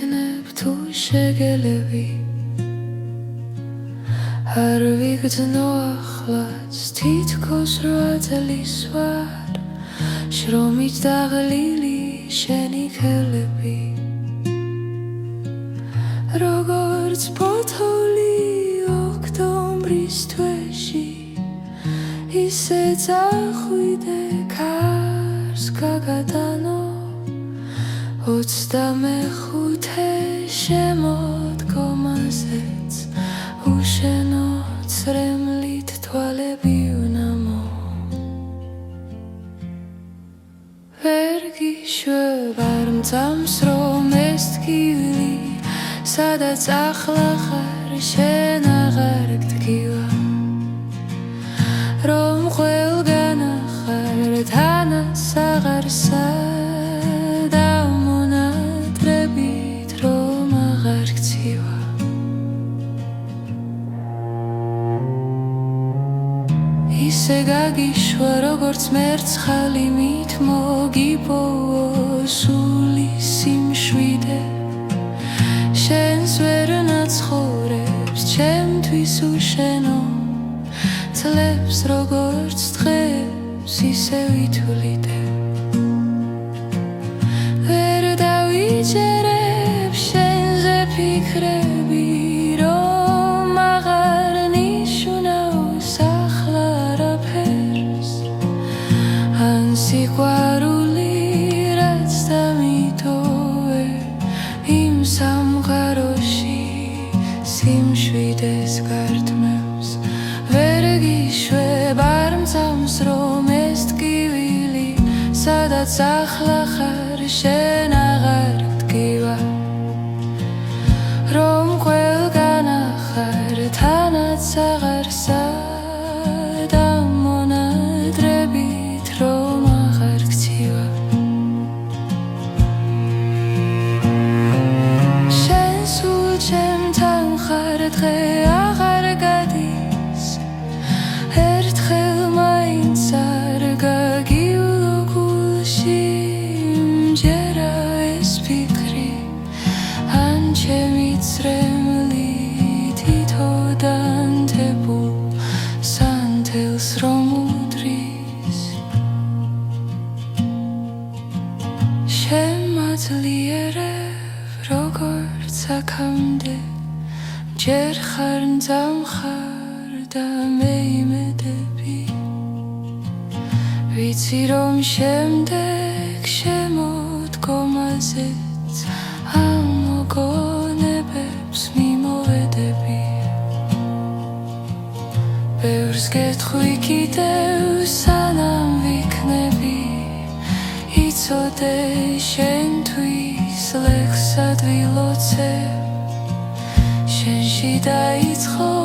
ვიქნებ თუ შეგელები არ ვიგრძნო ახლაც თითქოს 8 წლის ვარ შრომით დაღლილი შენი ხელები როგორც ფოთოლი ოქტომბრის თვეში ისე წახვიდე ქარს გაგატანო 25 შემოდგომაზეც უშენო წრემლით თვალები უნამო ვერ გიშვებ არ მწამს რომ ეს ტკივილი სადაც ახლა ხარ შენ აღარ გდგივა რომ ყველგან ახარ თანაც აღარ სადა მონატრებით რომ აღარ გცივა ისე გაგიშვა როგორც მერცხალი მით მოგიპოვო სული სიმშვიდე შენს ვერ ნაცხოვრებს ჩემთვის უშენო წლებს როგორც დღეს ისე ვითვლიდე ვერ დავიჯერებ შენზე ფიქრები რომ აღარ ნიშნავს ახლა არაფერს ან სიყვარული რაც დამიტოვე იმ სამყაროში სიმშვიდეს გართმევს ვერ გიშვებ არ მწამს რომ ეს ტკივილი სადაც ახლა ხარ შენ აღარ გდგივა რომ ყველგან ახარ თანაც აღარ სადა მონატრებით რომ აღარ გცივა შენ სულ ჩემთან ხარ დღე აღარ გადის ერთხელ მაინც არ გაგივლო გულში მჯერა ეს ფიქრი ან ჩემი წრემლი თითო დანდებულ სანთელს რომ უდრის შემაძლიერებ როგორც აქამდე ჯერ ხარ მძამხარ და მე იმედები ვიცი რომ შემდეგ შემოდგომაზეც ამ მოგონებებს მიმოვედები ბევრს გეტყვი კიდევ სანამ ვიქნები იცოდე შენთვის ლექსად ვილოცებ შენში დაიწყო